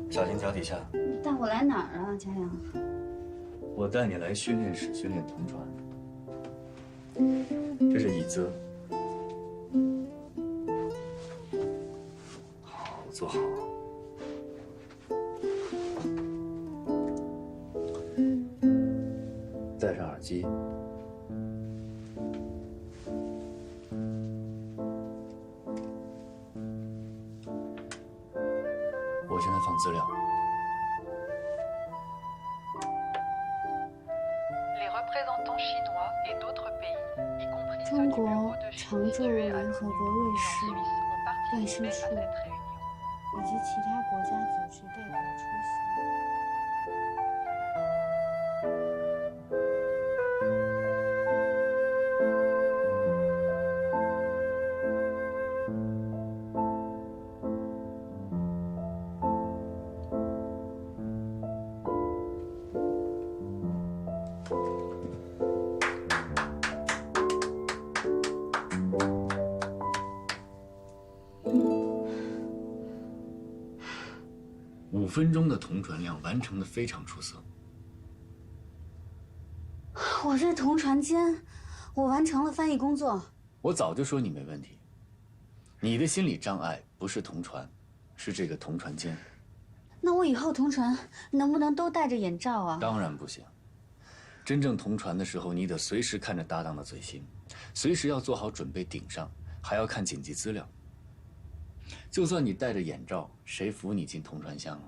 小心脚底下。带我来哪儿啊，佳阳？我带你来训练室训练同传。这是椅子，好，坐好。戴上耳机。我现在放资料。 中国常驻联合国瑞士办事处以及其他国家组织代表出席。5分钟的同传量完成的非常出色。我是同传监，我完成了翻译工作。我早就说你没问题，你的心理障碍不是同传，是这个同传监。那我以后同传能不能都戴着眼罩啊？当然不行。真正同传的时候，你得随时看着搭档的嘴型，随时要做好准备顶上，还要看紧急资料。就算你戴着眼罩，谁扶你进同传箱啊？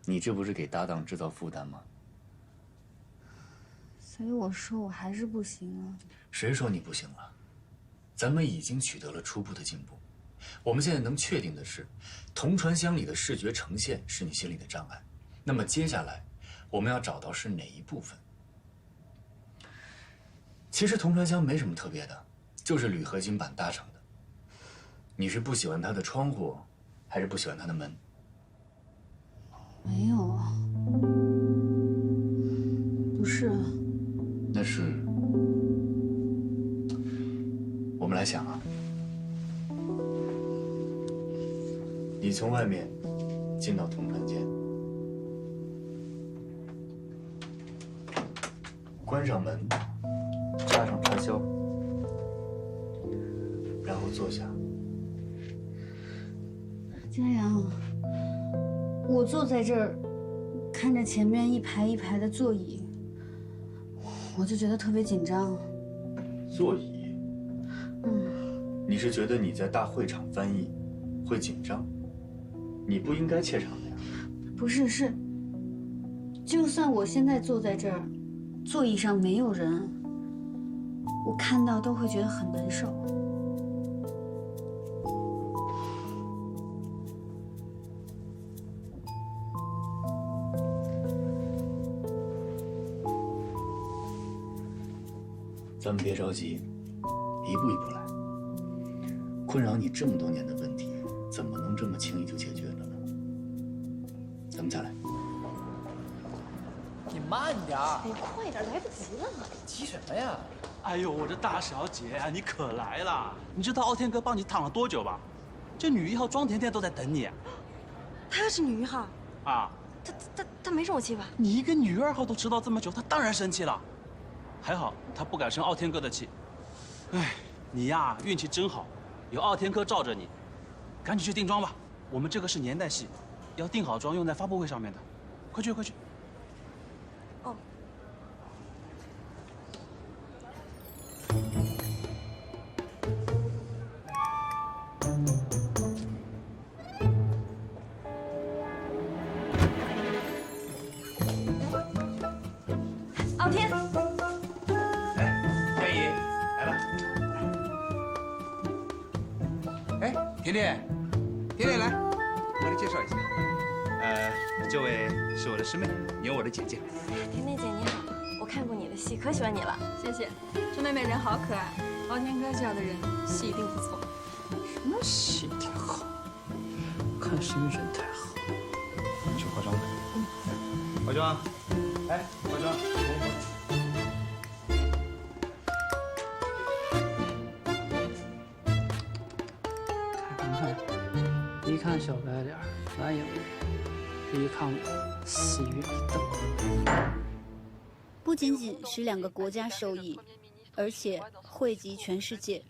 你这不是给搭档制造负担吗？所以我说我还是不行啊。谁说你不行了？咱们已经取得了初步的进步。我们现在能确定的是，同传箱里的视觉呈现是你心里的障碍。那么接下来，我们要找到是哪一部分。其实同传箱没什么特别的，就是铝合金板搭成的。你是不喜欢它的窗户，还是不喜欢它的门？没有啊，不是啊。那是，我们来想啊，你从外面进到同传间，关上门，插上插销，然后坐下。佳阳，我坐在这儿，看着前面一排一排的座椅，我就觉得特别紧张。座椅？你是觉得你在大会场翻译会紧张？你不应该怯场的呀。不是，是，就算我现在坐在这儿，座椅上没有人，我看到都会觉得很难受。咱们别着急，一步一步来。困扰你这么多年的问题，怎么能这么轻易就解决了呢？咱们再来。你慢点儿，你快点，来不及了。急什么呀？哎呦，我这大小姐啊，你可来了！你知道傲天哥帮你躺了多久吧？这女一号庄甜甜都在等你。他要是女一号啊？他没生我气吧？你一个女二号都迟到这么久，他当然生气了。还好他不敢生傲天哥的气。哎，你呀运气真好，有傲天哥罩着你。赶紧去定妆吧，我们这个是年代戏，要定好妆用在发布会上面的。快去快去！哦。傲天。天怡，来了。哎，甜甜，甜甜来，我来介绍一下。这位是我的师妹，你有我的姐姐。甜甜姐你好，我看过你的戏，可喜欢你了。谢谢，这妹妹人好可爱，傲天哥这样的人戏一定不错。什么戏挺好，看是因为人太好。去化妆。化妆。哎，化妆。看看。看小白脸，蓝盈莹；这一看我，死鱼一瞪。不仅仅使2个国家受益，而且惠及全世界。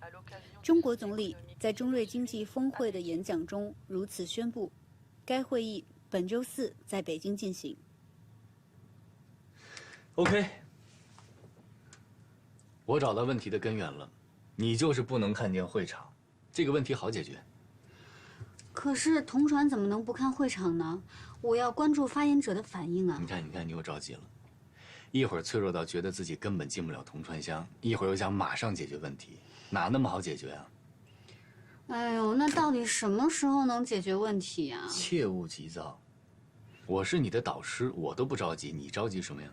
中国总理在中瑞经济峰会的演讲中如此宣布，该会议本周4在北京进行。OK， 我找到问题的根源了，你就是不能看见会场，这个问题好解决。可是同传怎么能不看会场呢？我要关注发言者的反应啊！你看，你又着急了，一会儿脆弱到觉得自己根本进不了同传箱，一会儿又想马上解决问题，哪那么好解决啊？哎呦，那到底什么时候能解决问题呀？切勿急躁，我是你的导师，我都不着急，你着急什么呀？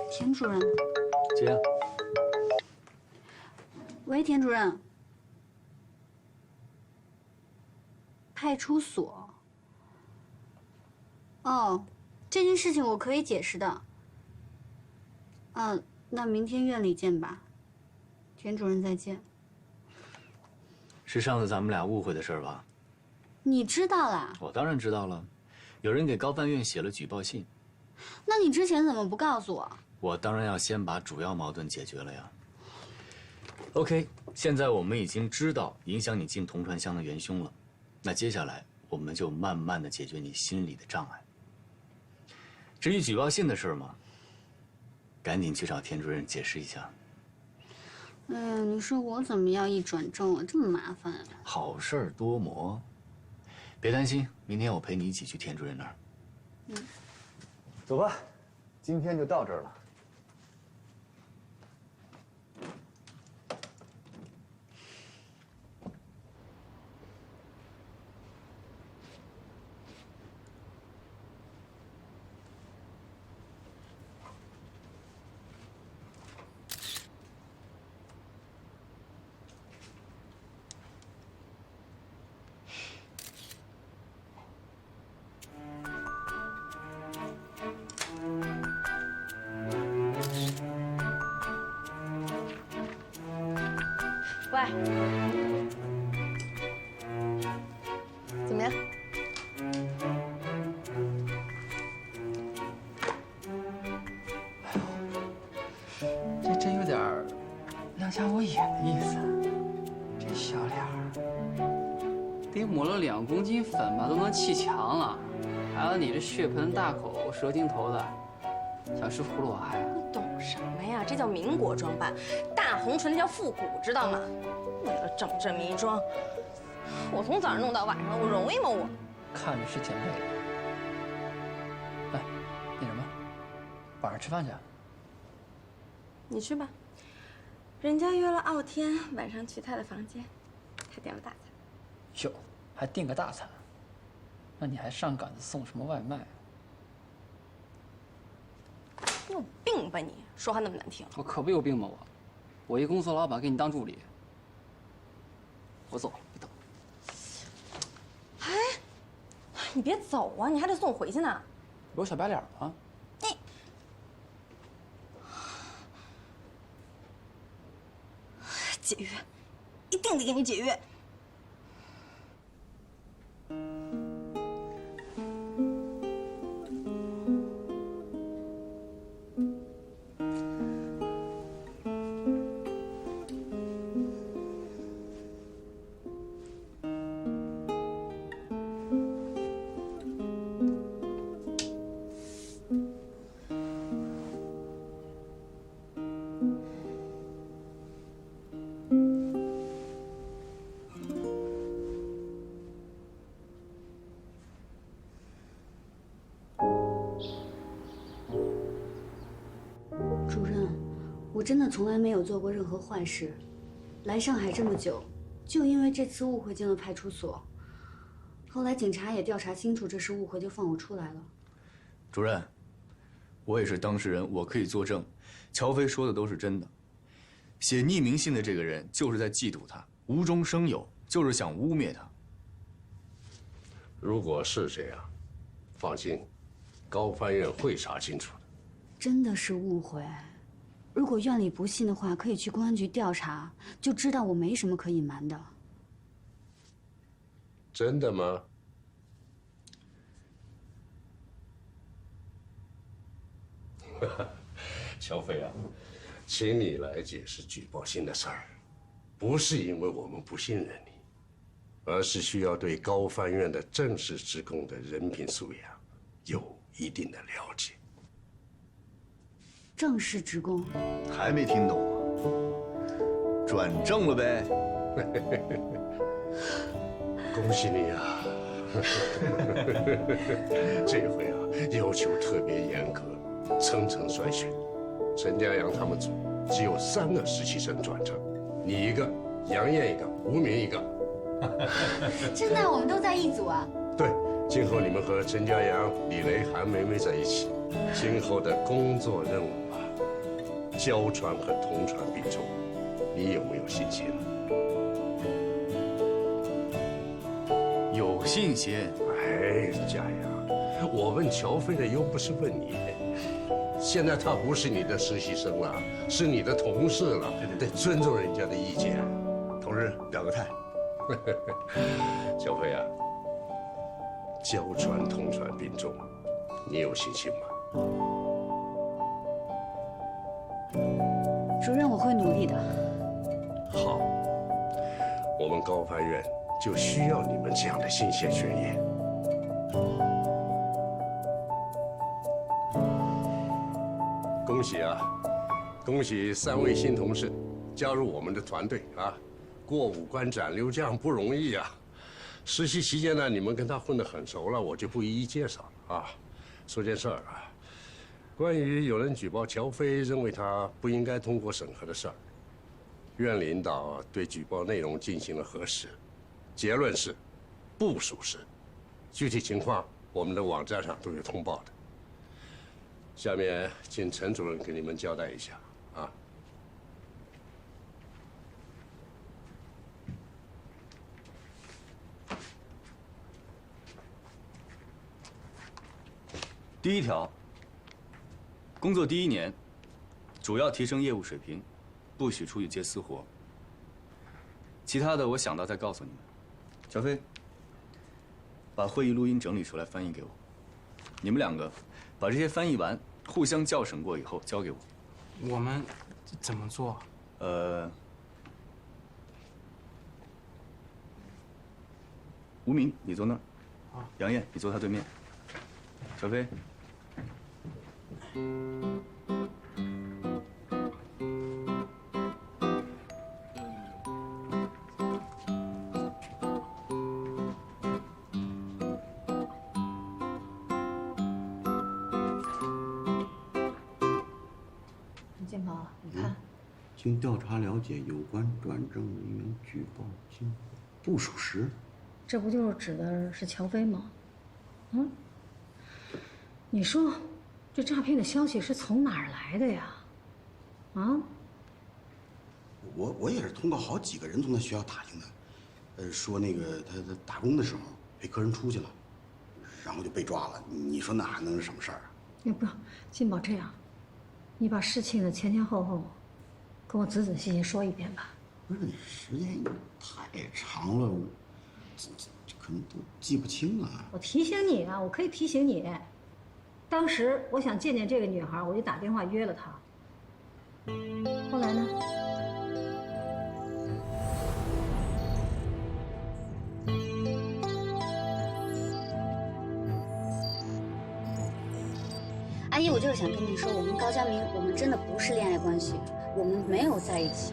田主任，接啊。喂，田主任。派出所。哦，这件事情我可以解释的。那明天院里见吧。田主任再见。是上次咱们俩误会的事儿吧？你知道啦？我当然知道了，有人给高范院写了举报信。那你之前怎么不告诉我？我当然要先把主要矛盾解决了呀。OK， 现在我们已经知道影响你进同传箱的元凶了，那接下来我们就慢慢的解决你心里的障碍。至于举报信的事嘛，赶紧去找田主任解释一下。哎呀，你说我怎么样一转正啊？这么麻烦啊！好事儿多磨，别担心，明天我陪你一起去田主任那儿。走吧，今天就到这儿了。喂，怎么样？这真有点亮瞎我眼的意思。这小脸儿，得抹了2公斤粉吧，都能砌墙了。还有你这血盆大口、蛇精头的，想吃葫芦娃呀？你懂什么呀？这叫民国装扮，大红唇那叫复古，知道吗？为了整这么一桩，我从早上弄到晚上，我容易吗我？看着是挺累的。哎，那什么，晚上吃饭去？你去吧，人家约了傲天晚上去他的房间，他点了大餐。哟，还订个大餐？那你还上赶子送什么外卖？你有病吧你？说话那么难听。我可不有病吧我一公司老板给你当助理。我走了，别等。哎，你别走啊，你还得送我回去呢。有小白脸吗？你解约，一定得给你解约。主任，我真的从来没有做过任何坏事，来上海这么久，就因为这次误会进了派出所。后来警察也调查清楚这是误会，就放我出来了。主任，我也是当事人，我可以作证，乔飞说的都是真的。写匿名信的这个人就是在嫉妒他，无中生有，就是想污蔑他。如果是这样，放心，高翻院会查清楚的。真的是误会。如果院里不信的话，可以去公安局调查，就知道我没什么可隐瞒的。真的吗？乔飞啊，请你来解释举报信的事儿，不是因为我们不信任你，而是需要对高翻院的正式职工的人品素养有一定的了解。正式职工还没听懂吗？转正了呗。恭喜你啊！这回啊，要求特别严格，层层筛选。陈家阳他们组只有3个实习生转正，你一个，杨艳一个，吴明一个。真的，我们都在一组啊？对，今后你们和陈家阳、李雷、韩梅梅在一起，今后的工作任务啊，交传和同传并重，你有没有信心？有信心。哎，家阳，我问乔飞的又不是问你，现在他不是你的实习生了，是你的同事了，得尊重人家的意见。同志，表个态。乔飞啊，交传同传并重，你有信心吗？主任，我会努力的。好，我们高翻院就需要你们这样的新鲜血液。恭喜啊！恭喜3位新同事加入我们的团队啊！过5关斩6将不容易啊！实习期间呢，你们跟他混得很熟了，我就不一一介绍了啊。说件事儿啊，关于有人举报乔飞认为他不应该通过审核的事儿，院领导对举报内容进行了核实，结论是不属实。具体情况我们的网站上都有通报的。下面请陈主任给你们交代一下啊。第1条，工作第1年，主要提升业务水平，不许出去接私活。其他的我想到再告诉你们。小飞，把会议录音整理出来翻译给我。你们2个把这些翻译完，互相校审过以后交给我。我们怎么做？吴明，你坐那儿。杨艳，你坐他对面。小飞。建宝，你看，经调查了解，有关转正人员举报经不属实。这不就是指的是乔飞吗？嗯，你说这诈骗的消息是从哪儿来的呀？啊？我也是通过好几个人从他学校打听的，说那个他打工的时候陪客人出去了，然后就被抓了。你说那还能是什么事儿啊？要不，金宝这样，你把事情的前前后后跟我仔仔细细说一遍吧。不是，你时间太长了，这可能都记不清啊。我提醒你啊，我可以提醒你。当时我想见见这个女孩，我就打电话约了她。后来呢？阿姨，我就是想跟你说，我跟高佳明，我们真的不是恋爱关系，我们没有在一起。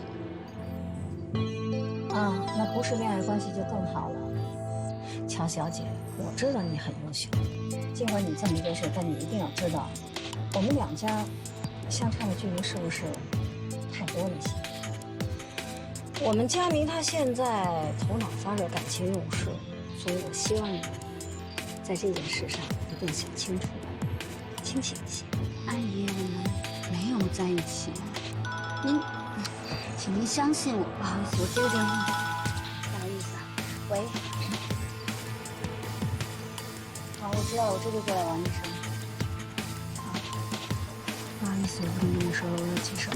啊，那不是恋爱关系就更好了。乔小姐，我知道你很优秀，尽管你这么优秀，但你一定要知道，我们2家相差的距离是不是太多了些？我们佳明他现在头脑发热，感情用事，所以我希望你在这件事上一定想清楚，清醒一些。阿姨，我们没有在一起，请您相信我。不好意思，我接个电话。不好意思啊，喂。好，我知道，我这就过来王医生。好，不好意思。意思，我不能跟你说，我有急事。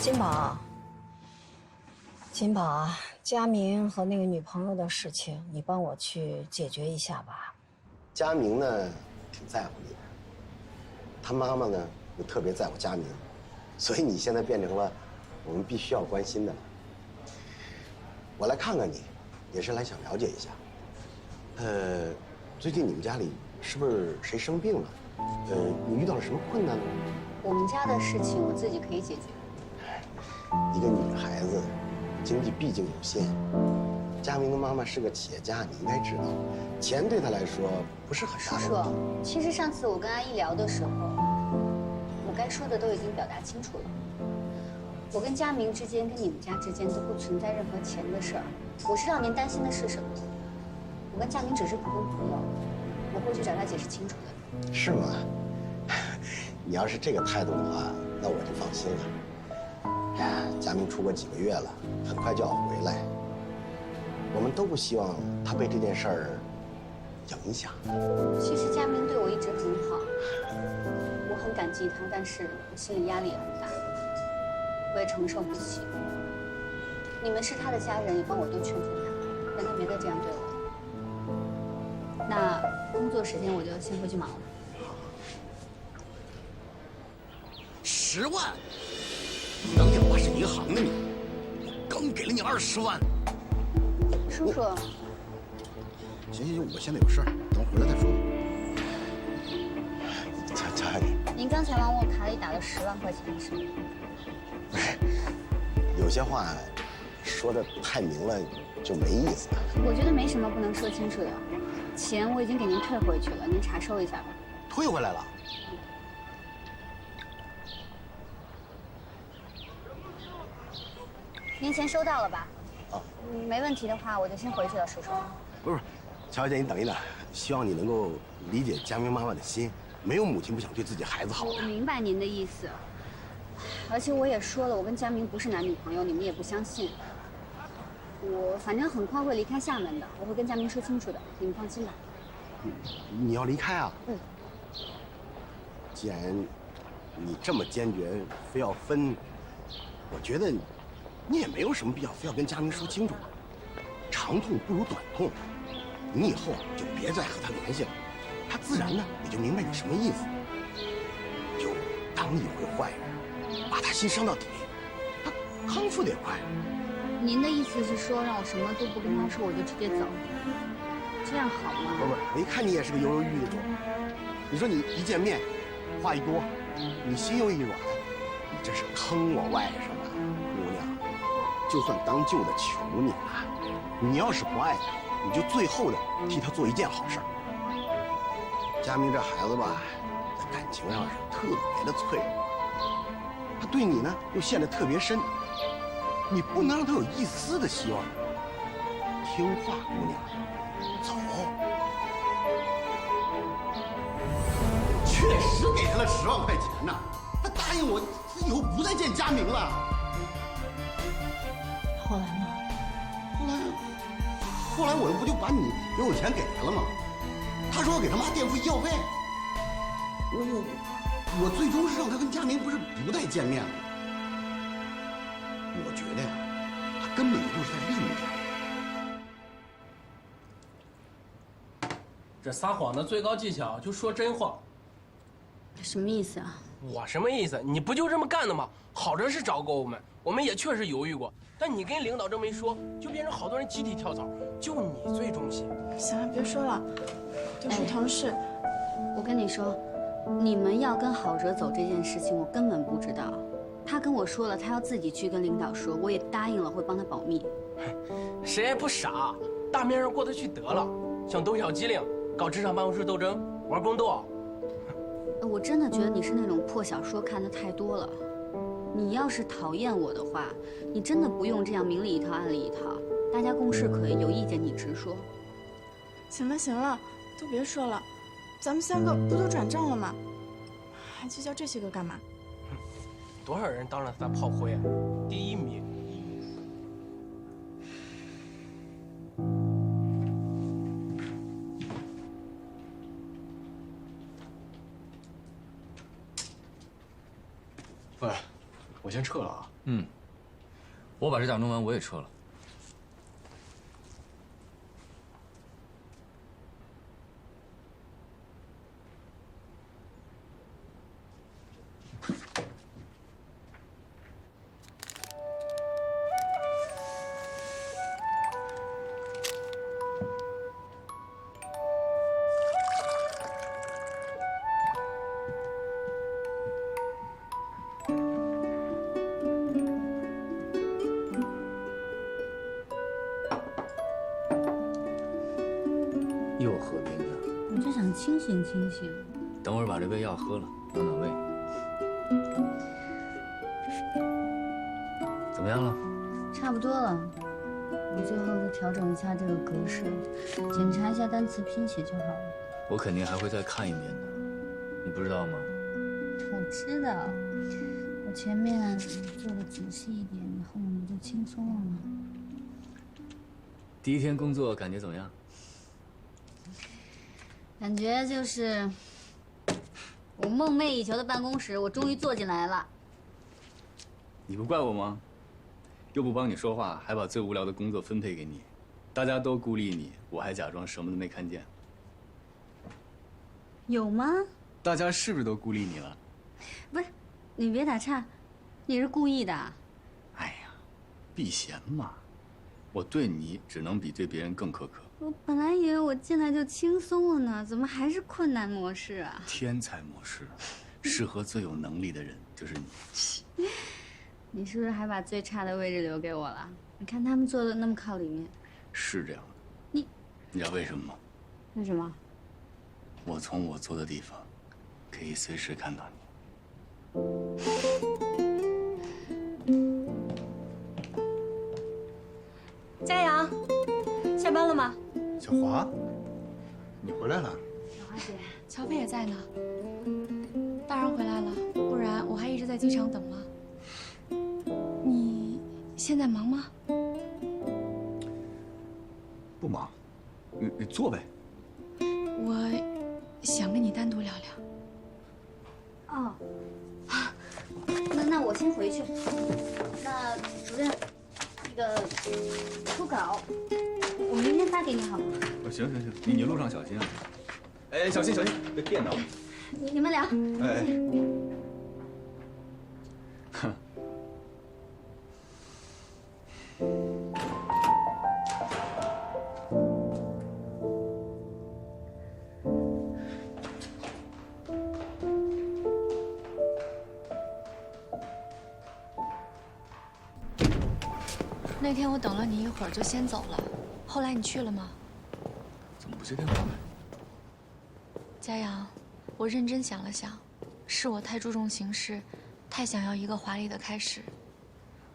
金宝，金宝啊，佳明和那个女朋友的事情，你帮我去解决一下吧。佳明呢，挺在乎你的，他妈妈呢又特别在乎佳明，所以你现在变成了我们必须要关心的了。我来看看你，也是来想了解一下。最近你们家里是不是谁生病了？你遇到了什么困难呢？我们家的事情我自己可以解决。一个女孩子，经济毕竟有限。佳明的妈妈是个企业家，你应该知道，钱对她来说不是很大的。叔叔，其实上次我跟阿姨聊的时候，我该说的都已经表达清楚了。我跟佳明之间，跟你们家之间都不存在任何钱的事儿。我知道您担心的是什么。我跟佳明只是普通朋友，我会去找他解释清楚的。是吗？你要是这个态度的话，那我就放心了。佳明出国几个月了，很快就要回来。我们都不希望他被这件事儿影响。其实佳明对我一直很好，我很感激他，但是我心里压力也很大，我也承受不起。你们是他的家人，也帮我多劝劝他，让他别再这样对我了。那工作时间我就先回去忙了。10万？当年我是银行的你，我刚给了你20万。叔叔，行，我现在有事儿，等我回来再说。乔小姐，您刚才往我卡里打了10万块钱是吗？有些话说的太明了就没意思。我觉得没什么不能说清楚的，钱我已经给您退回去了，您查收一下吧。退回来了？您钱收到了吧？啊，没问题的话，我就先回去了，叔叔。不是，乔小姐，你等一等，希望你能够理解佳明妈妈的心，没有母亲不想对自己孩子好的。我明白您的意思，而且我也说了，我跟佳明不是男女朋友，你们也不相信。我反正很快会离开厦门的，我会跟佳明说清楚的，你们放心吧。你要离开啊？嗯。既然你这么坚决，非要分，我觉得你也没有什么必要非要跟佳明说清楚。长痛不如短痛，你以后就别再和他联系了，他自然呢也就明白你什么意思。就当一回坏人，把他心伤到底，他康复的也快。您的意思是说让我什么都不跟他说，我就直接走，这样好吗？不，我一看你也是个犹犹豫豫的主。你说你一见面，话一多，你心又一软，你这是坑我外甥啊，姑娘。就算当舅的求你了，你要是不爱他，你就最后的替他做一件好事儿。佳明这孩子吧，在感情上是特别的脆弱，他对你呢又陷得特别深，你不能让他有一丝的希望。听话，姑娘，走。确实给他了10万块钱呢，他答应我以后不再见佳明了。后来呢？后来我不就把你给我钱给他了吗？他说要给他妈垫付医药费。我最终是让他跟佳明不再见面了。我觉得呀，他根本就是在利用佳明。这撒谎的最高技巧就说真话。什么意思啊？我什么意思？你不就这么干的吗？好着是找过我们也确实犹豫过，但你跟领导这么一说，就变成好多人集体跳槽，就你最忠心。行了，别说了，都是同事。我跟你说，你们要跟郝哲走这件事情，我根本不知道。他跟我说了，他要自己去跟领导说，我也答应了会帮他保密。谁也不傻，大面上过得去得了。想懂小机灵，搞职场办公室斗争，玩宫斗。我真的觉得你是那种破小说看得太多了。你要是讨厌我的话，你真的不用这样明里一套暗里一套。大家共事可以，有意见你直说。行了，都别说了，咱们3个不都转正了吗？还计较这些个干嘛？多少人当着他炮灰啊？第1名。喂，我先撤了啊。嗯，我把这档弄完，我也撤了。又喝冰的，我就想清醒清醒。等会儿把这杯药喝了，暖暖胃。怎么样了？差不多了，我最后再调整一下这个格式，检查一下单词拼写就好了。我肯定还会再看一遍的，你不知道吗？我知道，我前面做的仔细一点，后面不就轻松了吗？第一天工作感觉怎么样？感觉就是我梦寐以求的办公室，我终于坐进来了。你不怪我吗？又不帮你说话，还把最无聊的工作分配给你，大家都孤立你，我还假装什么都没看见。有吗？大家是不是都孤立你了？不是，你别打岔，你是故意的。哎呀，避嫌嘛，我对你只能比对别人更苛刻。我本来以为我进来就轻松了呢，怎么还是困难模式啊？天才模式，适合最有能力的人就是你。你是不是还把最差的位置留给我了？你看他们坐的那么靠里面。是这样的。你知道为什么吗？为什么？我从我坐的地方，可以随时看到你。佳阳，下班了吗？小华，你回来了。小华姐，乔飞也在呢。当然回来了，不然我还一直在机场等了。你现在忙吗？不忙，你坐呗。我想跟你单独聊聊。哦，那我先回去。那主任，那个初稿，我明天发给你好吗？行，你路上小心啊！哎，小心，别电到。你们聊。哎。哼。那天我等了你一会儿就先走了，后来你去了吗？怎么不接电话呢？佳阳，我认真想了想，是我太注重形式，太想要一个华丽的开始。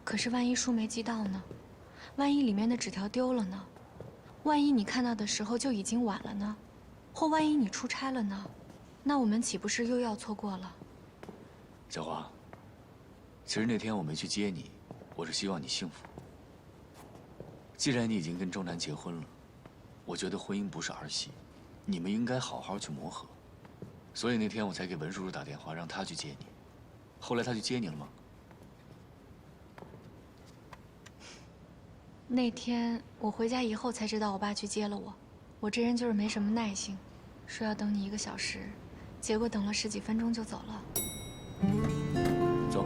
可是万一书没寄到呢？万一里面的纸条丢了呢？万一你看到的时候就已经晚了呢？或万一你出差了呢？那我们岂不是又要错过了？小华，其实那天我没去接你，我是希望你幸福。既然你已经跟周南结婚了，我觉得婚姻不是儿戏，你们应该好好去磨合。所以那天我才给文叔叔打电话，让他去接你。后来他去接你了吗？那天我回家以后才知道我爸去接了我。我这人就是没什么耐性，说要等你1个小时，结果等了10几分钟就走了。走。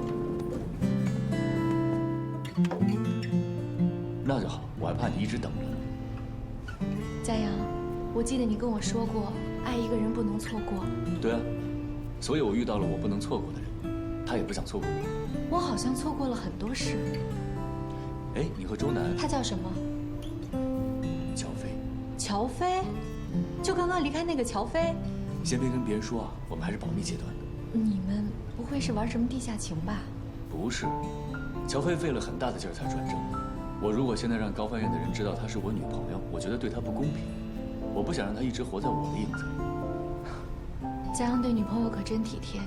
那就好，我还怕你一直等着呢。佳阳，我记得你跟我说过，爱一个人不能错过。对啊，所以我遇到了我不能错过的人，他也不想错过我。我好像错过了很多事。哎，你和周南……他叫什么？乔飞。乔飞？就刚刚离开那个乔飞？先别跟别人说啊，我们还是保密阶段的。你们不会是玩什么地下情吧？不是，乔飞费了很大的劲儿才转正的。我如果现在让高翻院的人知道她是我女朋友，我觉得对她不公平。我不想让她一直活在我的影子里。佳阳对女朋友可真体贴。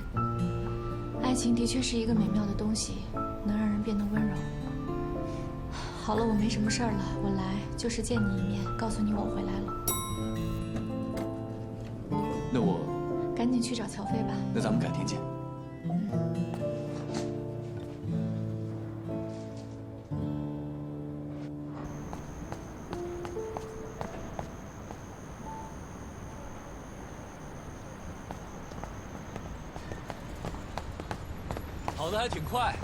爱情的确是一个美妙的东西，能让人变得温柔。好了，我没什么事儿了，我来就是见你一面，告诉你我回来了。那我赶紧去找乔飞吧。那咱们改天见。跑得还挺快。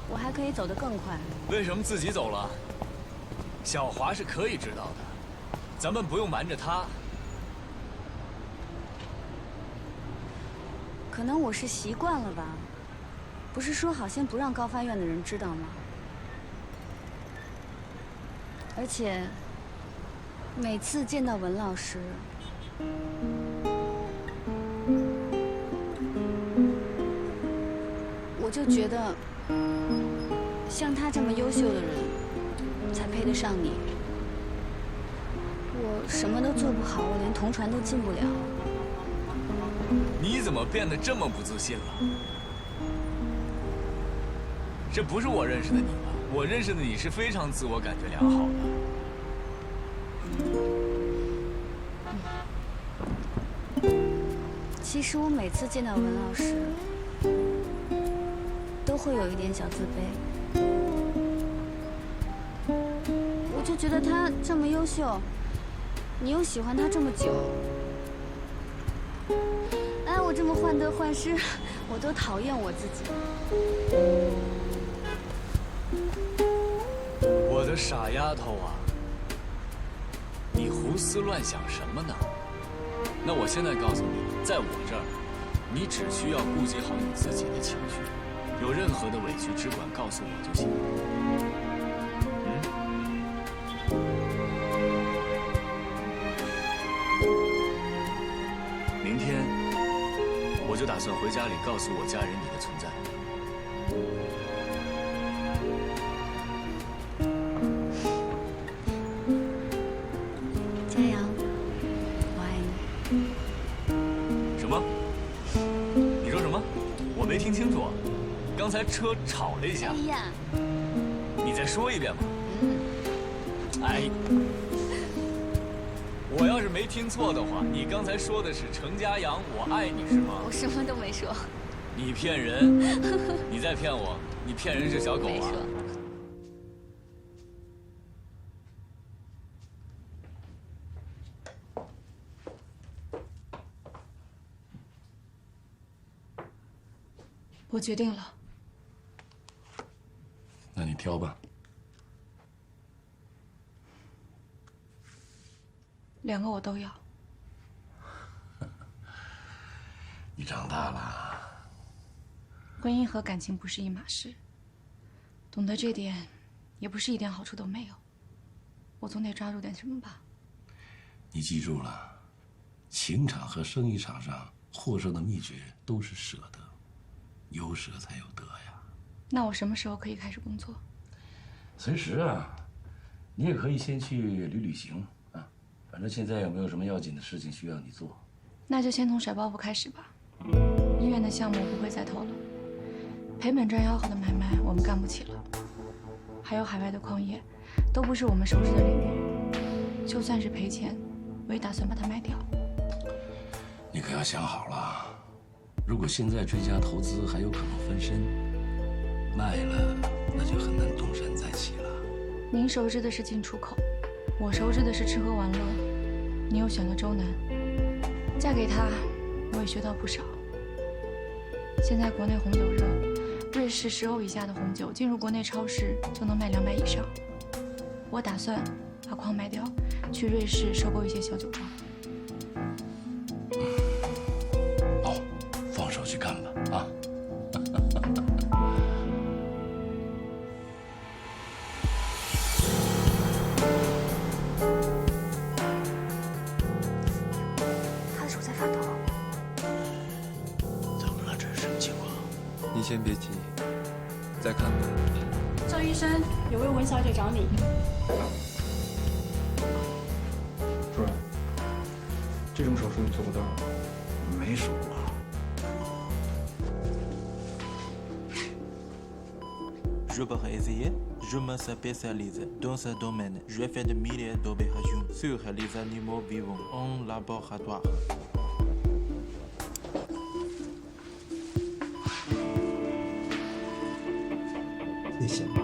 我还可以走得更快。为什么自己走了？小华是可以知道的，咱们不用瞒着他。可能我是习惯了吧。不是说好先不让高发院的人知道吗？而且每次见到文老师，我就觉得，像他这么优秀的人，才配得上你。我什么都做不好，我连同船都进不了。你怎么变得这么不自信了？这不是我认识的你吧？我认识的你是非常自我感觉良好的。其实我每次见到文老师，都会有一点小自卑。我就觉得他这么优秀，你又喜欢他这么久，哎，我这么患得患失，我都讨厌我自己。我的傻丫头啊，你胡思乱想什么呢？那我现在告诉你，在我这儿，你只需要顾及好你自己的情绪，有任何的委屈只管告诉我就行。明天我就打算回家里告诉我家人你的存在。佳阳，我爱你。什么？你说什么？我没听清楚。刚才车吵了一下。哎呀！你再说一遍吧。哎。我要是没听错的话，你刚才说的是程家阳，我爱你是吗？我什么都没说。你骗人！你在骗我！你骗人是小狗啊！我决定了。那你挑吧。两个我都要。你长大了。婚姻和感情不是一码事，懂得这点，也不是一点好处都没有。我总得抓住点什么吧。你记住了，情场和生意场上获胜的秘诀都是舍得，有舍才有得呀。那我什么时候可以开始工作？随时啊，你也可以先去旅行啊。反正现在有没有什么要紧的事情需要你做？那就先从甩包袱开始吧。医院的项目不会再投了，赔本赚吆喝的买卖我们干不起了，还有海外的矿业，都不是我们熟知的领域。就算是赔钱，我也打算把它卖掉。你可要想好了，如果现在追加投资还有可能翻身，卖了那就很难东山再起了。您熟知的是进出口，我熟知的是吃喝玩乐。你又选了周南，嫁给他，我也学到不少。现在国内红酒热，瑞士10欧以下的红酒进入国内超市就能卖200以上。我打算把矿卖掉，去瑞士收购一些小酒庄。好，放手去干吧啊！他的手在发抖。怎么了？这是什么情况？你先别急，再看看。赵医生，有位文小姐找你。主任，这种手术你做不到。没数过。Je peux essayer. Je me spécialise dans ce domaine. Je fais de milliers d'opérations sur les animaux vivants en laboratoire. 你行吗？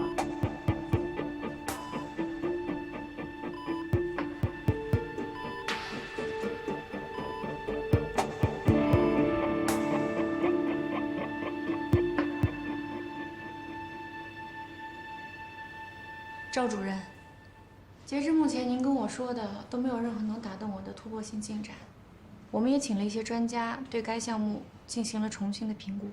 赵主任，截至目前您跟我说的都没有任何能打动我的突破性进展。我们也请了一些专家对该项目进行了重新的评估。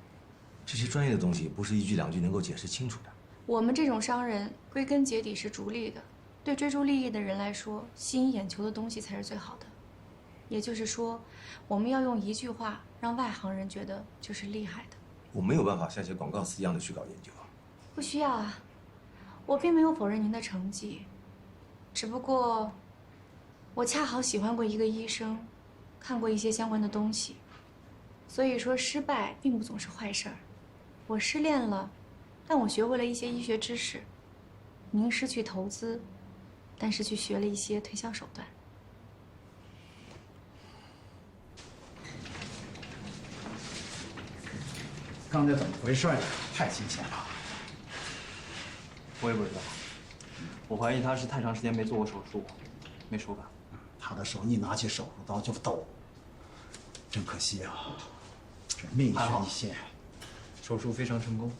这些专业的东西不是一句两句能够解释清楚的。我们这种商人归根结底是逐利的，对追逐利益的人来说，吸引眼球的东西才是最好的。也就是说，我们要用一句话让外行人觉得就是厉害的。我没有办法像写广告词一样的去搞研究。不需要啊，我并没有否认您的成绩，只不过我恰好喜欢过一个医生，看过一些相关的东西，所以说失败并不总是坏事儿。我失恋了，但我学会了一些医学知识；您失去投资，但是去学了一些推销手段。刚才怎么回事呀？太惊险了！我也不知道，我怀疑他是太长时间没做过手术，没手感。他的手一拿起手术刀就抖，真可惜啊！这命悬一线。手术非常成功。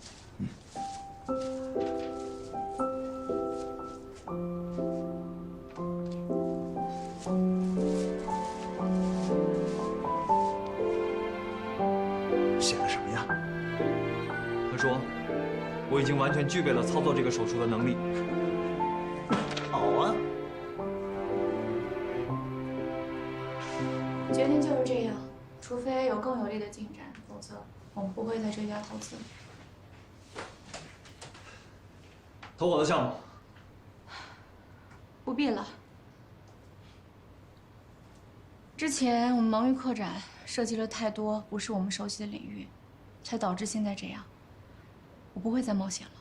写的什么呀？他说，我已经完全具备了操作这个手术的能力。好啊。决定就是这样，除非有更有利的进展，否则我们不会再追加投资。投我的项目。不必了。之前我们忙于扩展，涉及了太多不是我们熟悉的领域，才导致现在这样。我不会再冒险了。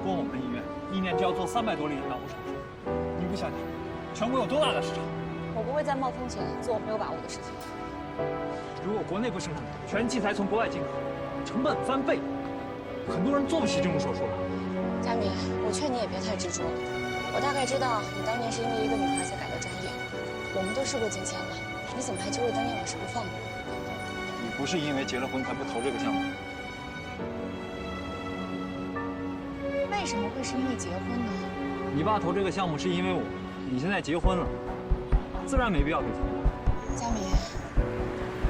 光我们医院一年就要做300多例的脑部手术，你不想想，全国有多大的市场？我不会再冒风险做我没有把握的事情。如果国内不生产，全器材从国外进口，成本翻倍，很多人做不起这种手术了。佳敏，我劝你也别太执着了。我大概知道你当年是因为一个女孩才改的专业，我们都事过境迁了，你怎么还揪着当年往事不放呢？你不是因为结了婚才不投这个项目？为什么会是因为结婚呢？你爸投这个项目是因为我，你现在结婚了，自然没必要给钱。佳敏，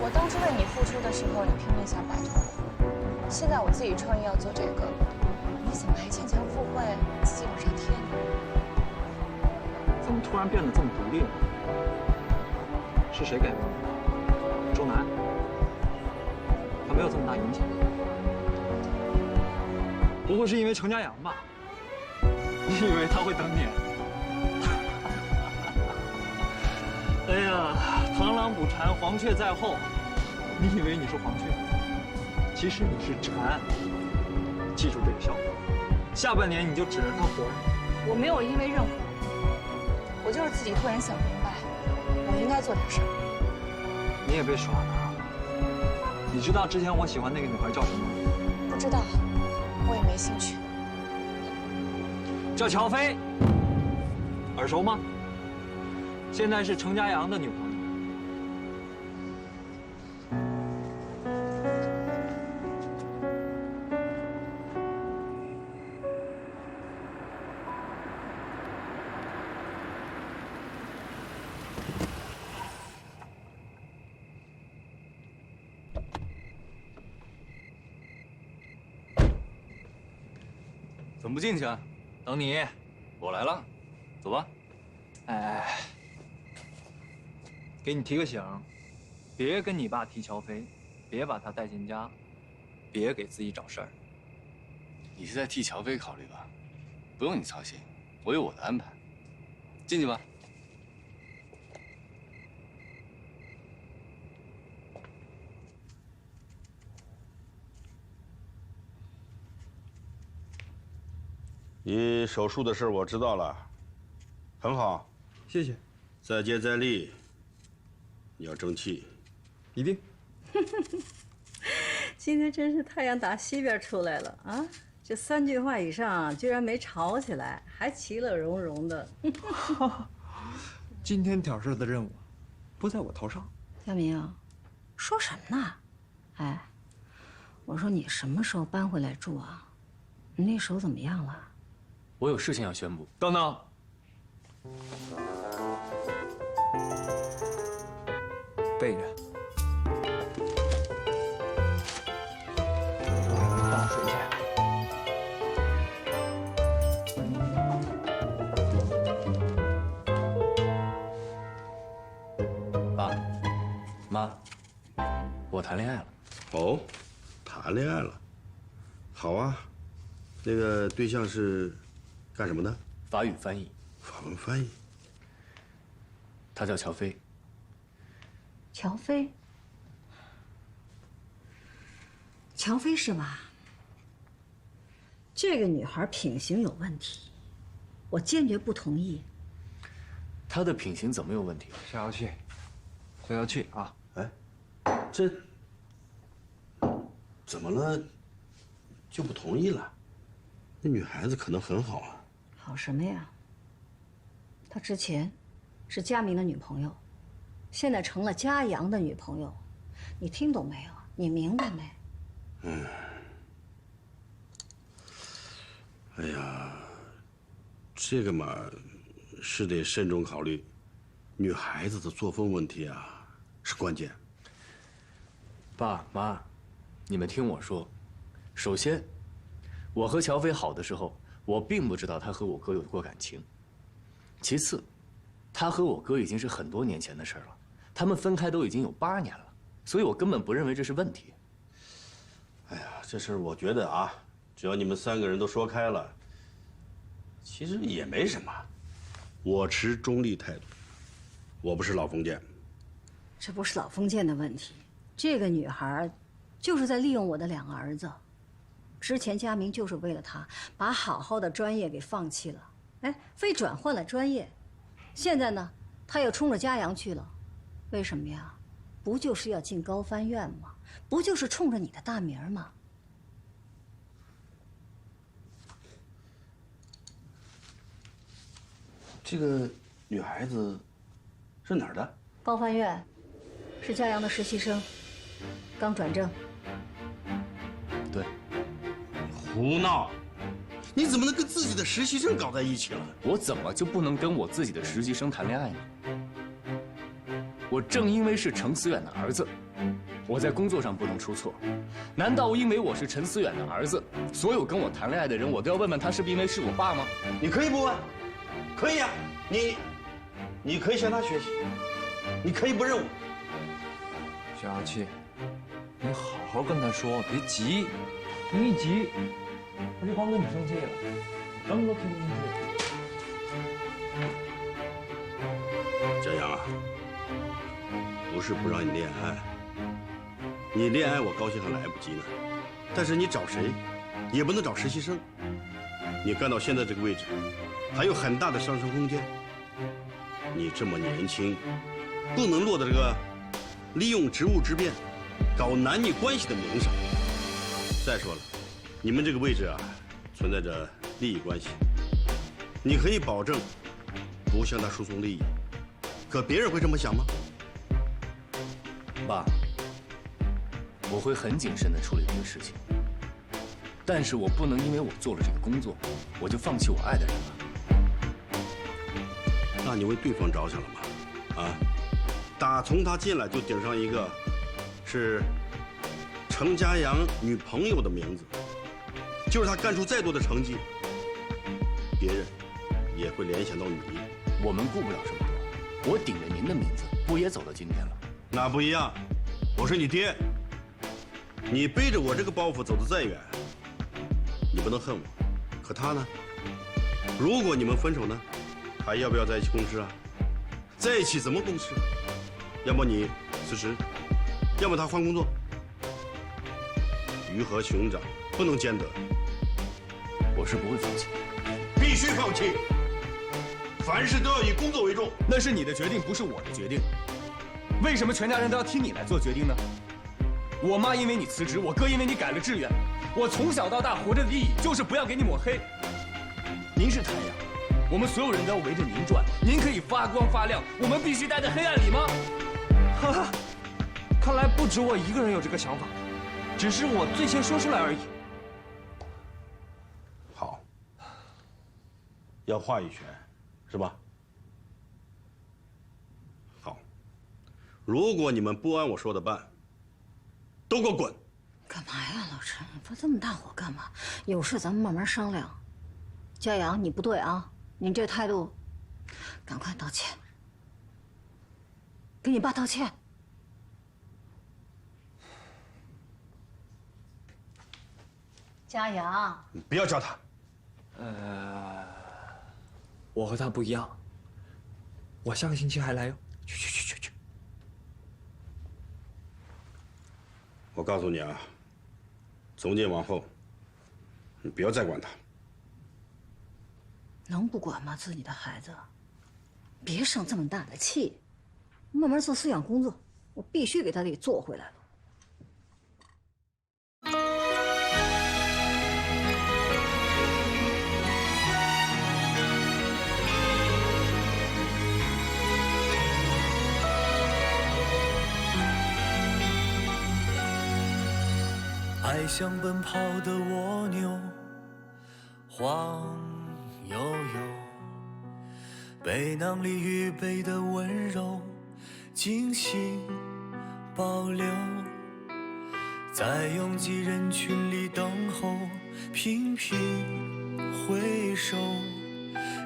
我当初为你付出的时候，你拼命想摆脱我，现在我自己创业要做这个，你怎么还牵强附会，自己往上贴呢？怎么突然变得这么独立了？是谁改变的？周南，他没有这么大影响。不会是因为程家阳吧？你以为他会等你？哎呀，螳螂捕蝉，黄雀在后。你以为你是黄雀，其实你是蝉。记住这个效果，下半年你就指着它活。我没有因为任何人，我就是自己突然想明白，我应该做点事儿。你也被耍了。你知道之前我喜欢那个女孩叫什么吗？不知道，我也没兴趣。叫乔飞，耳熟吗？现在是程家阳的女朋友。怎么不进去啊？等你，我来了，走吧。哎，给你提个醒，别跟你爸提乔飞，别把他带进家，别给自己找事儿。你是在替乔飞考虑吧？不用你操心，我有我的安排。进去吧。你手术的事我知道了，很好，谢谢。再接再厉，你要争气。一定。今天真是太阳打西边出来了啊！这3句话以上居然没吵起来，还其乐融融的。今天挑事的任务不在我头上。佳明，说什么呢？哎，我说你什么时候搬回来住啊？你那手怎么样了？我有事情要宣布。等等，背着。倒水去。爸，妈，我谈恋爱了。哦，谈恋爱了，好啊。那个对象是干什么的？法语翻译。法文翻译。她叫乔飞。乔飞，乔飞是吧？这个女孩品行有问题，我坚决不同意。她的品行怎么有问题？消消气，消消气啊！哎，这怎么了？就不同意了？那女孩子可能很好啊。好什么呀？她之前是佳明的女朋友，现在成了佳阳的女朋友，你听懂没有？你明白没？嗯。哎呀，这个嘛，是得慎重考虑。女孩子的作风问题啊，是关键。爸妈，你们听我说，首先，我和乔飞好的时候，我并不知道他和我哥有过感情。其次，他和我哥已经是很多年前的事了，他们分开都已经有8年了，所以我根本不认为这是问题。哎呀，这事儿我觉得啊，只要你们3个人都说开了，其实也没什么。我持中立态度，我不是老封建。这不是老封建的问题，这个女孩就是在利用我的2个儿子。之前佳明就是为了她，把好好的专业给放弃了，哎，非转换了专业。现在呢，他又冲着佳阳去了，为什么呀？不就是要进高翻院吗？不就是冲着你的大名吗？这个女孩子是哪儿的？高翻院，是佳阳的实习生，刚转正。对。胡闹！你怎么能跟自己的实习生搞在一起了？我怎么就不能跟我自己的实习生谈恋爱呢？我正因为是程思远的儿子，我在工作上不能出错。难道因为我是陈思远的儿子，所有跟我谈恋爱的人，我都要问问他是不是因为是我爸吗？你可以不问，可以呀，你可以向他学习，你可以不认我。小小气，你好好跟他说，别急，你一急，他就光跟你生气了，什么都听不进去。佳阳啊，不是不让你恋爱，你恋爱我高兴还来不及呢，但是你找谁，也不能找实习生。你干到现在这个位置，还有很大的上升空间。你这么年轻，不能落到这个利用职务之便，搞男女关系的名上。再说了，你们这个位置啊，存在着利益关系。你可以保证不向他输送利益，可别人会这么想吗？爸，我会很谨慎地处理这个事情，但是我不能因为我做了这个工作，我就放弃我爱的人了。那你为对方着想了吗？啊，打从他进来就顶上一个是程家阳女朋友的名字，就是他干出再多的成绩，别人也会联想到你。我们顾不了这么多，我顶着您的名字，不也走到今天了？那不一样，我是你爹，你背着我这个包袱走得再远，你不能恨我。可他呢？如果你们分手呢，还要不要在一起共事啊？在一起怎么共事？要么你辞职，要么他换工作。鱼和熊掌不能兼得。我是不会放弃，必须放弃。凡事都要以工作为重。那是你的决定，不是我的决定。为什么全家人都要听你来做决定呢？我妈因为你辞职，我哥因为你改了志愿。我从小到大活着的意义就是不要给你抹黑。您是太阳，我们所有人都要围着您转，您可以发光发亮，我们必须待在黑暗里吗？哈哈，看来不止我一个人有这个想法，只是我最先说出来而已。好，要话语权，是吧？好，如果你们不按我说的办，都给我滚！干嘛呀，老陈？发这么大火干嘛？有事咱们慢慢商量。佳阳，你不对啊，你这态度，赶快道歉，给你爸道歉。佳阳，你不要叫他。我和他不一样，我下个星期还来哟。去。我告诉你啊，从今往后，你不要再管他。能不管吗？自己的孩子，别生这么大的气，慢慢做思想工作，我必须给他给做回来了。爱像奔跑的蜗牛，晃悠悠，背囊里预备的温柔，精心保留，在拥挤人群里等候，频频回首，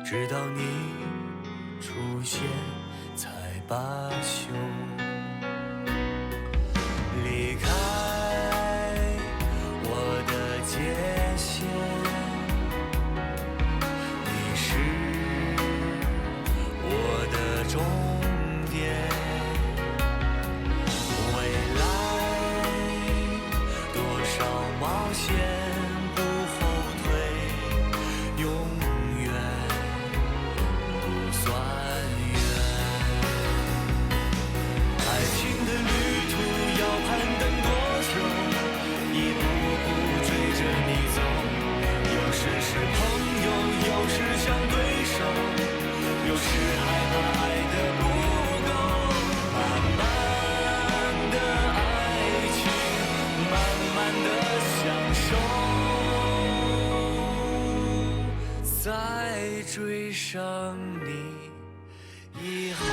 直到你出现才罢休。离开界限，你是我的终点。未来多少冒险不后退，永远不算远。爱情的旅途要攀登多久？一步追着你走，有时是朋友，有时像对手，有时害怕爱的不够。慢慢的爱情，慢慢的享受，再追上你以后。